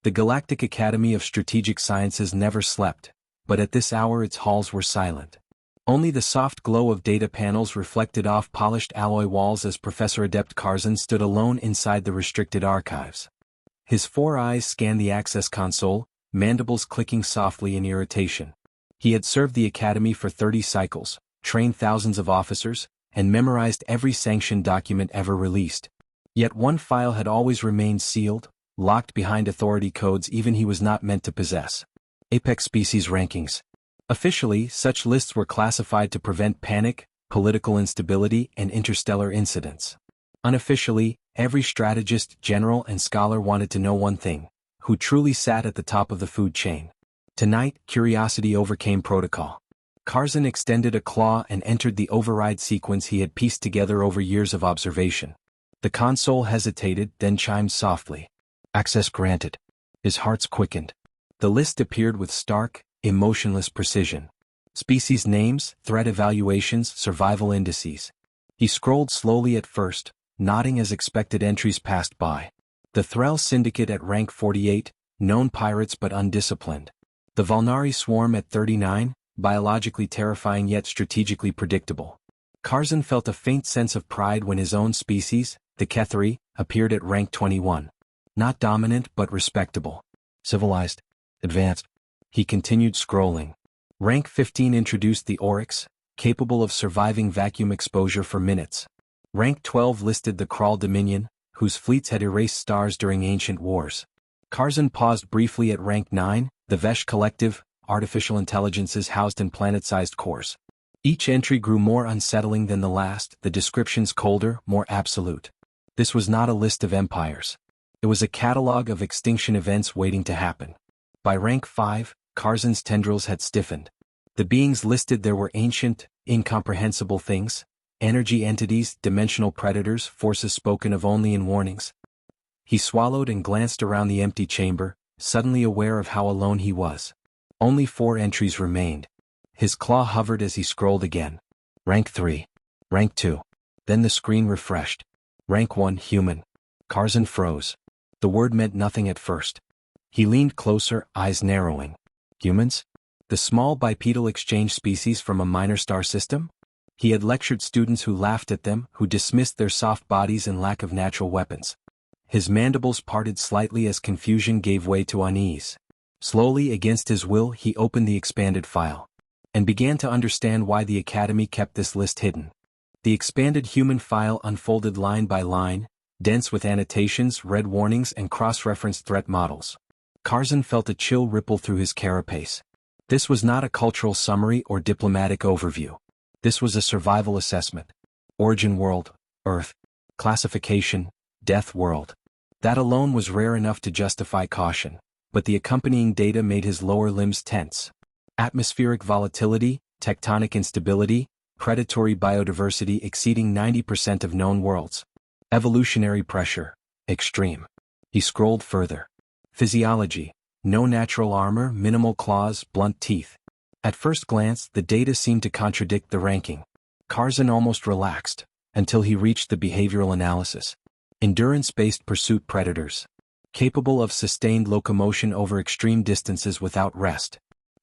The Galactic Academy of Strategic Sciences never slept, but at this hour its halls were silent. Only the soft glow of data panels reflected off polished alloy walls as Professor Adept Karzan stood alone inside the restricted archives. His 4 eyes scanned the access console, mandibles clicking softly in irritation. He had served the Academy for 30 cycles, trained thousands of officers, and memorized every sanctioned document ever released. Yet one file had always remained sealed, locked behind authority codes even he was not meant to possess. Apex Species Rankings. Officially, such lists were classified to prevent panic, political instability, and interstellar incidents. Unofficially, every strategist, general, and scholar wanted to know one thing: who truly sat at the top of the food chain. Tonight, curiosity overcame protocol. Karzan extended a claw and entered the override sequence he had pieced together over years of observation. The console hesitated, then chimed softly. Access granted. His heart's quickened. The list appeared with stark, emotionless precision. Species names, threat evaluations, survival indices. He scrolled slowly at first, nodding as expected entries passed by. The Thrall Syndicate at rank 48, known pirates but undisciplined. The Valnari Swarm at 39, biologically terrifying yet strategically predictable. Karzan felt a faint sense of pride when his own species, the Ketheri, appeared at rank 21. Not dominant but respectable. Civilized. Advanced. He continued scrolling. Rank 15 introduced the Oryx, capable of surviving vacuum exposure for minutes. Rank 12 listed the Kral Dominion, whose fleets had erased stars during ancient wars. Karzan paused briefly at rank 9, the Vesh Collective, artificial intelligences housed in planet-sized cores. Each entry grew more unsettling than the last, the descriptions colder, more absolute. This was not a list of empires. It was a catalog of extinction events waiting to happen. By rank 5, Karzan's tendrils had stiffened. The beings listed there were ancient, incomprehensible things, energy entities, dimensional predators, forces spoken of only in warnings. He swallowed and glanced around the empty chamber, suddenly aware of how alone he was. Only 4 entries remained. His claw hovered as he scrolled again. Rank 3. Rank 2. Then the screen refreshed. Rank 1, human. Karzan froze. The word meant nothing at first. He leaned closer, eyes narrowing. Humans? The small bipedal exchange species from a minor star system? He had lectured students who laughed at them, who dismissed their soft bodies and lack of natural weapons. His mandibles parted slightly as confusion gave way to unease. Slowly, against his will, he opened the expanded file. And began to understand why the Academy kept this list hidden. The expanded human file unfolded line by line, dense with annotations, red warnings, and cross-referenced threat models. Karzan felt a chill ripple through his carapace. This was not a cultural summary or diplomatic overview. This was a survival assessment. Origin world, Earth. Classification, Death world. That alone was rare enough to justify caution, but the accompanying data made his lower limbs tense. Atmospheric volatility, tectonic instability, predatory biodiversity exceeding 90% of known worlds. Evolutionary pressure, extreme. He scrolled further. Physiology, no natural armor, minimal claws, blunt teeth. At first glance, the data seemed to contradict the ranking. Karzan almost relaxed, until he reached the behavioral analysis. Endurance-based pursuit predators. Capable of sustained locomotion over extreme distances without rest.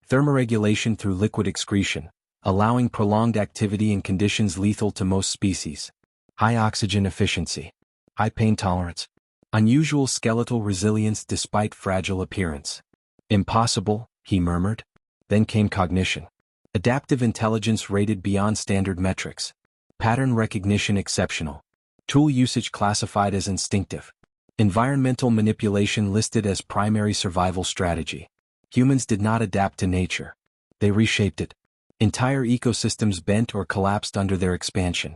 Thermoregulation through liquid excretion, allowing prolonged activity in conditions lethal to most species. High oxygen efficiency. High pain tolerance. Unusual skeletal resilience despite fragile appearance. Impossible, he murmured. Then came cognition. Adaptive intelligence rated beyond standard metrics. Pattern recognition exceptional. Tool usage classified as instinctive. Environmental manipulation listed as primary survival strategy. Humans did not adapt to nature. They reshaped it. Entire ecosystems bent or collapsed under their expansion.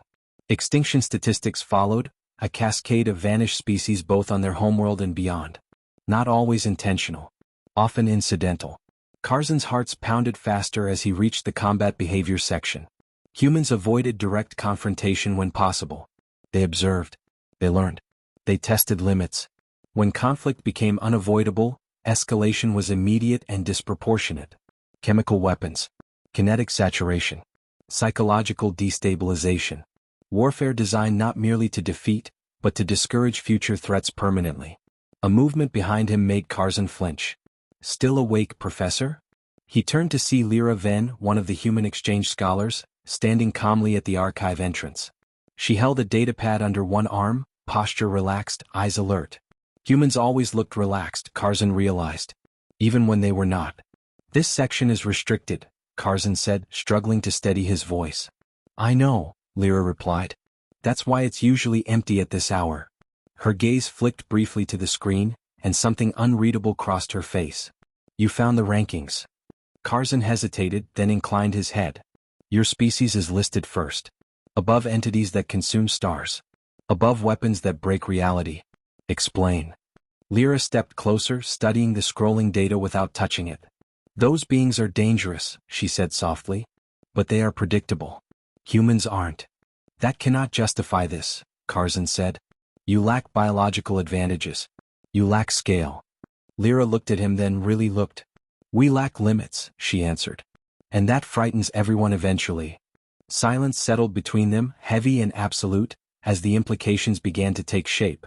Extinction statistics followed, a cascade of vanished species both on their homeworld and beyond. Not always intentional. Often incidental. Karzan's heart pounded faster as he reached the combat behavior section. Humans avoided direct confrontation when possible. They observed. They learned. They tested limits. When conflict became unavoidable, escalation was immediate and disproportionate. Chemical weapons. Kinetic saturation. Psychological destabilization. Warfare designed not merely to defeat, but to discourage future threats permanently. A movement behind him made Karzan flinch. "Still awake, Professor?" He turned to see Lyra Ven, one of the human exchange scholars, standing calmly at the archive entrance. She held a datapad under one arm, posture relaxed, eyes alert. Humans always looked relaxed, Karzan realized. Even when they were not. "This section is restricted," Karzan said, struggling to steady his voice. "I know," Lyra replied. "That's why it's usually empty at this hour." Her gaze flicked briefly to the screen, and something unreadable crossed her face. "You found the rankings." Karzan hesitated, then inclined his head. "Your species is listed first. Above entities that consume stars. Above weapons that break reality." "Explain." Lyra stepped closer, studying the scrolling data without touching it. "Those beings are dangerous," she said softly. "But they are predictable. Humans aren't." "That cannot justify this," Karzan said. "You lack biological advantages. You lack scale." Lyra looked at him, then really looked. "We lack limits," she answered. "And that frightens everyone eventually." Silence settled between them, heavy and absolute, as the implications began to take shape.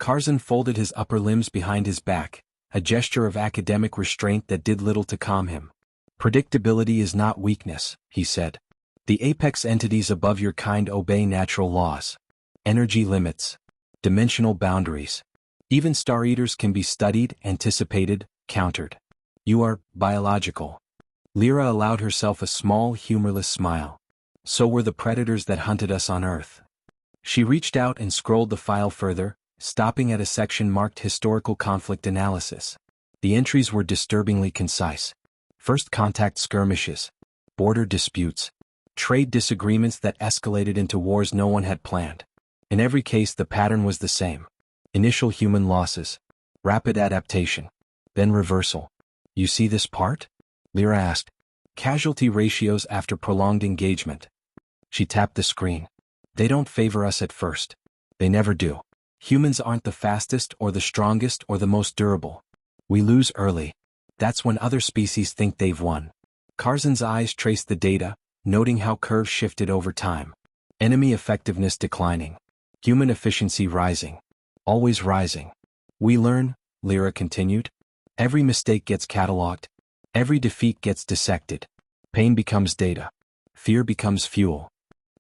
Karzan folded his upper limbs behind his back, a gesture of academic restraint that did little to calm him. "Predictability is not weakness," he said. "The apex entities above your kind obey natural laws. Energy limits. Dimensional boundaries. Even Star Eaters can be studied, anticipated, countered. You are biological." Lyra allowed herself a small, humorless smile. "So were the predators that hunted us on Earth." She reached out and scrolled the file further, stopping at a section marked Historical Conflict Analysis. The entries were disturbingly concise. First contact skirmishes. Border disputes. Trade disagreements that escalated into wars no one had planned. In every case the pattern was the same. Initial human losses. Rapid adaptation. Then reversal. "You see this part?" Lyra asked. "Casualty ratios after prolonged engagement." She tapped the screen. "They don't favor us at first. They never do. Humans aren't the fastest or the strongest or the most durable. We lose early. That's when other species think they've won." Karzan's eyes traced the data, noting how curves shifted over time. Enemy effectiveness declining. Human efficiency rising. Always rising. "We learn," Lyra continued. "Every mistake gets cataloged. Every defeat gets dissected. Pain becomes data. Fear becomes fuel."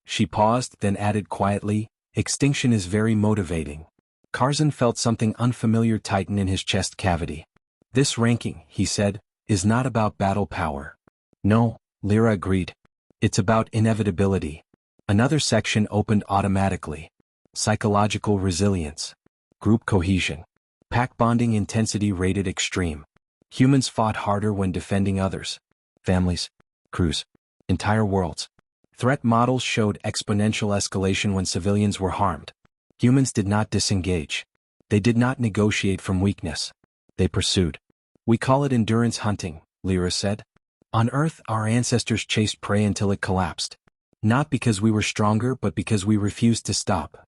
She paused, then added quietly, "Extinction is very motivating." Karzan felt something unfamiliar tighten in his chest cavity. "This ranking," he said, "is not about battle power." "No," Lyra agreed. "It's about inevitability." Another section opened automatically. Psychological resilience. Group cohesion. Pack bonding intensity rated extreme. Humans fought harder when defending others. Families. Crews. Entire worlds. Threat models showed exponential escalation when civilians were harmed. Humans did not disengage. They did not negotiate from weakness. They pursued. "We call it endurance hunting," Lyra said. "On Earth, our ancestors chased prey until it collapsed. Not because we were stronger but because we refused to stop."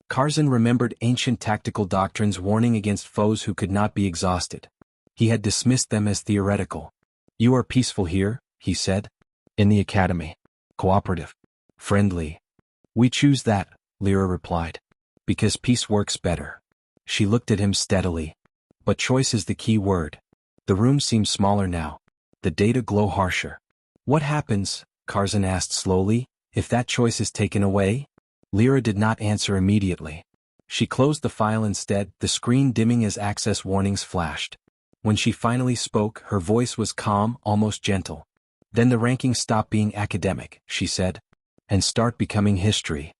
Karzan remembered ancient tactical doctrines warning against foes who could not be exhausted. He had dismissed them as theoretical. "You are peaceful here," he said. "In the academy. Cooperative. Friendly." "We choose that," Lyra replied. "Because peace works better." She looked at him steadily. "But choice is the key word." The room seemed smaller now. The data glow harsher. "What happens," Karzan asked slowly, "if that choice is taken away?" Lyra did not answer immediately. She closed the file instead, the screen dimming as access warnings flashed. When she finally spoke, her voice was calm, almost gentle. "Then the rankings stop being academic," she said, "and start becoming history."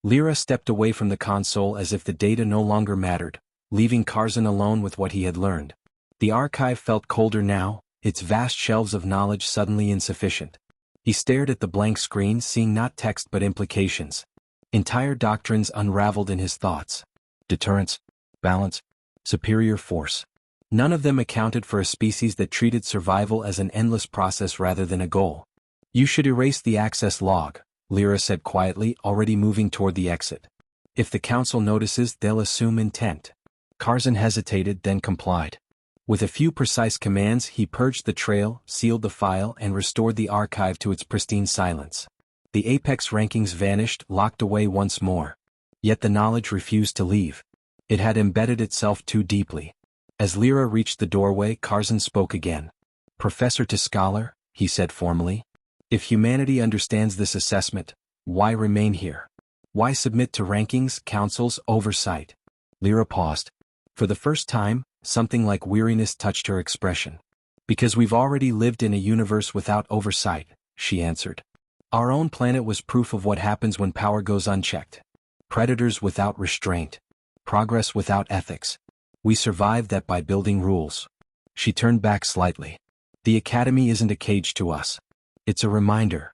Lyra stepped away from the console as if the data no longer mattered, leaving Karzan alone with what he had learned. The archive felt colder now, its vast shelves of knowledge suddenly insufficient. He stared at the blank screen, seeing not text but implications. Entire doctrines unraveled in his thoughts. Deterrence, balance, superior force. None of them accounted for a species that treated survival as an endless process rather than a goal. "You should erase the access log," Lyra said quietly, already moving toward the exit. "If the council notices, they'll assume intent." Karzan hesitated, then complied. With a few precise commands, he purged the trail, sealed the file, and restored the archive to its pristine silence. The apex rankings vanished, locked away once more. Yet the knowledge refused to leave. It had embedded itself too deeply. As Lyra reached the doorway, Karzan spoke again. Professor T'Scalar, he said formally. If humanity understands this assessment, why remain here? Why submit to rankings, councils, oversight? Lyra paused. For the first time, something like weariness touched her expression. Because we've already lived in a universe without oversight, she answered. Our own planet was proof of what happens when power goes unchecked. Predators without restraint. Progress without ethics. We survived that by building rules. She turned back slightly. The Academy isn't a cage to us. It's a reminder.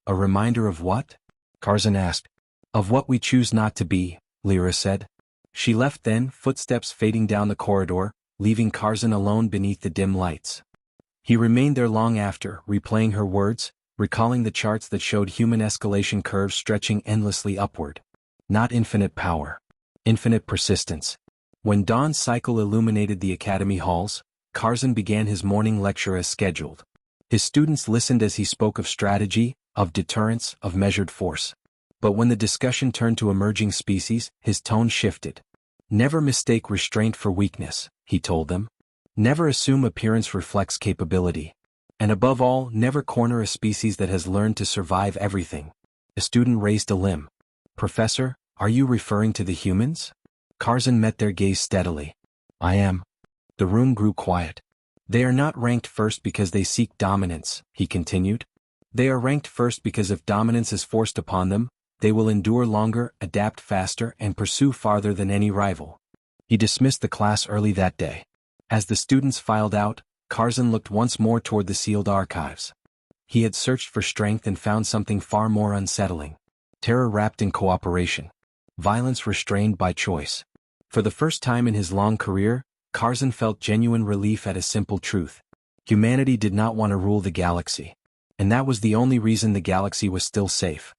A reminder of what? Karzan asked. Of what we choose not to be, Lyra said. She left then, footsteps fading down the corridor, leaving Karzan alone beneath the dim lights. He remained there long after, replaying her words, recalling the charts that showed human escalation curves stretching endlessly upward. Not infinite power. Infinite persistence. When dawn's cycle illuminated the academy halls, Karzan began his morning lecture as scheduled. His students listened as he spoke of strategy, of deterrence, of measured force. But when the discussion turned to emerging species, his tone shifted. Never mistake restraint for weakness, he told them. Never assume appearance reflects capability. And above all, never corner a species that has learned to survive everything. A student raised a limb. Professor, are you referring to the humans? Karzan met their gaze steadily. I am. The room grew quiet. They are not ranked first because they seek dominance, he continued. They are ranked first because if dominance is forced upon them, they will endure longer, adapt faster, and pursue farther than any rival. He dismissed the class early that day. As the students filed out, Karzan looked once more toward the sealed archives. He had searched for strength and found something far more unsettling. Terror wrapped in cooperation. Violence restrained by choice. For the first time in his long career, Karzan felt genuine relief at a simple truth. Humanity did not want to rule the galaxy. And that was the only reason the galaxy was still safe.